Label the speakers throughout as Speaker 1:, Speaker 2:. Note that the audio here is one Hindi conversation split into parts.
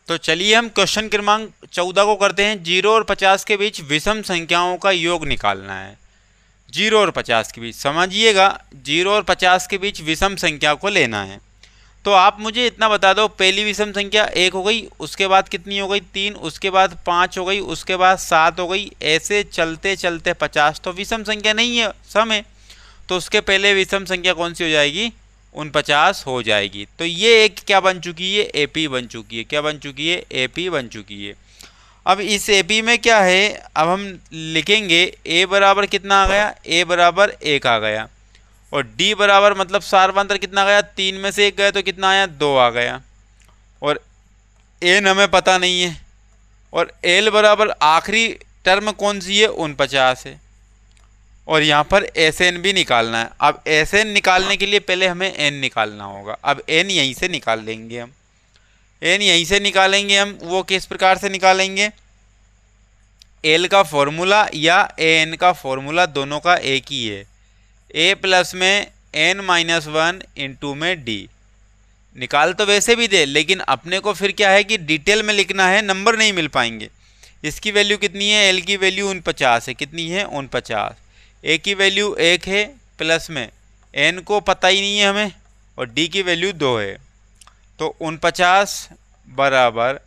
Speaker 1: तो चलिए हम क्वेश्चन क्रमांक 14 को करते हैं। 0 और 50 के बीच विषम संख्याओं का योग निकालना है। 0 और 50 के बीच, समझिएगा, 0 और 50 के बीच विषम संख्या को लेना है। तो आप मुझे इतना बता दो, पहली विषम संख्या 1 हो गई, उसके बाद कितनी हो गई 3, उसके बाद 5 हो गई, उसके बाद 7 हो गई, ऐसे चलते चलते 50। तो विषम संख्या नहीं है, सम है, तो उसके पहले विषम संख्या कौन सी हो जाएगी, 49 हो जाएगी। तो ये एक क्या बन चुकी है, एपी बन चुकी है। क्या बन चुकी है, एपी बन चुकी है। अब इस एपी में क्या है, अब हम लिखेंगे ए बराबर कितना आ गया, ए बराबर 1 आ गया, और डी बराबर मतलब सार्वंतर कितना गया, 3 में से 1 गया तो कितना आया, 2 आ गया, और एन हमें पता नहीं है, और एल बराबर आखिरी टर्म कौन सी है, 49 है, और यहाँ पर एस एन भी निकालना है। अब एस एन निकालने के लिए पहले हमें एन निकालना होगा। अब एन यहीं से निकाल लेंगे हम, एन यहीं से निकालेंगे हम। वो किस प्रकार से निकालेंगे, एल का फॉर्मूला या ए एन का फॉर्मूला दोनों का एक ही है। ए प्लस में n-1 इंटू में डी। निकाल तो वैसे भी दे, लेकिन अपने को फिर क्या है कि डिटेल में लिखना है, नंबर नहीं मिल पाएंगे। इसकी वैल्यू कितनी है, एल की वैल्यू 49 है, कितनी है 49, ए की वैल्यू 1 है, प्लस में एन को पता ही नहीं है हमें, और डी की वैल्यू 2 है। तो 49 बराबर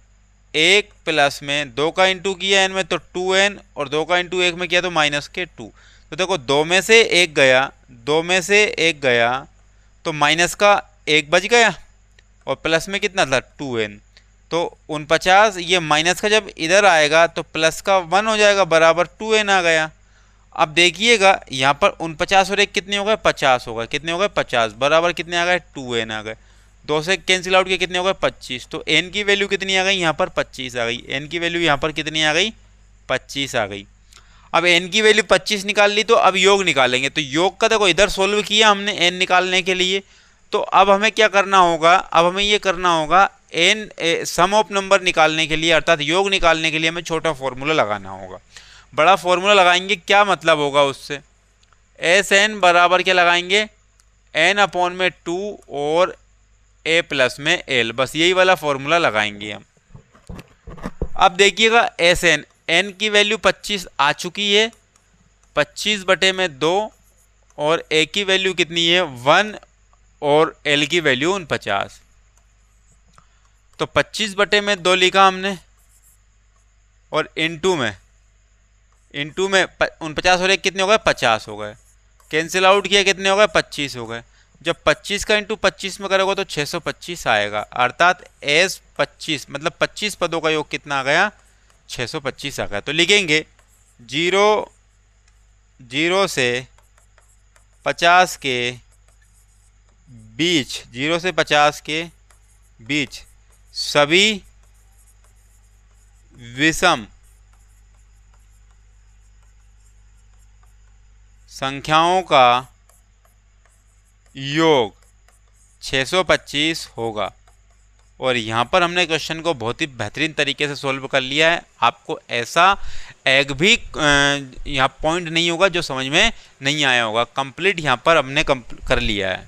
Speaker 1: 1 प्लस में 2 का इंटू किया एन में तो 2n, और 2 का इंटू 1 में किया तो -2। तो देखो 2 में से 1 गया, 2 में से 1 गया, तो माइनस का 1 बच गया, और प्लस में कितना था 2n। तो 49, ये माइनस का जब इधर आएगा तो प्लस का 1 हो जाएगा, बराबर 2n आ गया। अब देखिएगा यहाँ पर 49 और 1 कितने हो गए, 50 हो गए, कितने हो गए 50, बराबर कितने आ गए 2n आ गए। 2 से कैंसिल आउट किया, कितने हो गए 25। तो n की वैल्यू कितनी आ गई, यहाँ पर 25 आ गई। n की वैल्यू यहाँ पर कितनी आ गई, 25 आ गई। अब n की वैल्यू 25 निकाल ली, तो अब योग निकालेंगे। तो योग का देखो इधर सोल्व किया हमने n निकालने के लिए, तो अब हमें क्या करना होगा, अब हमें ये करना होगा n सम ऑफ नंबर निकालने के लिए, अर्थात योग निकालने के लिए हमें छोटा फॉर्मूला लगाना होगा। बड़ा फॉर्मूला लगाएंगे, क्या मतलब होगा उससे, एस एन बराबर क्या लगाएंगे, n अपॉन में 2 और a प्लस में l, बस यही वाला फॉर्मूला लगाएंगे हम। अब देखिएगा एस एन, n की वैल्यू 25 आ चुकी है, 25 बटे में 2, और a की वैल्यू कितनी है 1, और l की वैल्यू 49। तो 25 बटे में 2 लिखा हमने, और इनटू में 49 और 1 कितने हो गए 50 हो गए, कैंसिल आउट किया कितने हो गए 25 हो गए। जब 25 का इंटू 25 में करोगे तो 625 आएगा, अर्थात एस 25 मतलब 25 पदों का योग कितना आ गया, 625 आ गया। तो लिखेंगे 0 से 50 के बीच, 0 से 50 के बीच सभी विषम संख्याओं का योग 625 होगा। और यहाँ पर हमने क्वेश्चन को बहुत ही बेहतरीन तरीके से सॉल्व कर लिया है। आपको ऐसा एक भी यहाँ पॉइंट नहीं होगा जो समझ में नहीं आया होगा, कंप्लीट यहाँ पर हमने कर लिया है।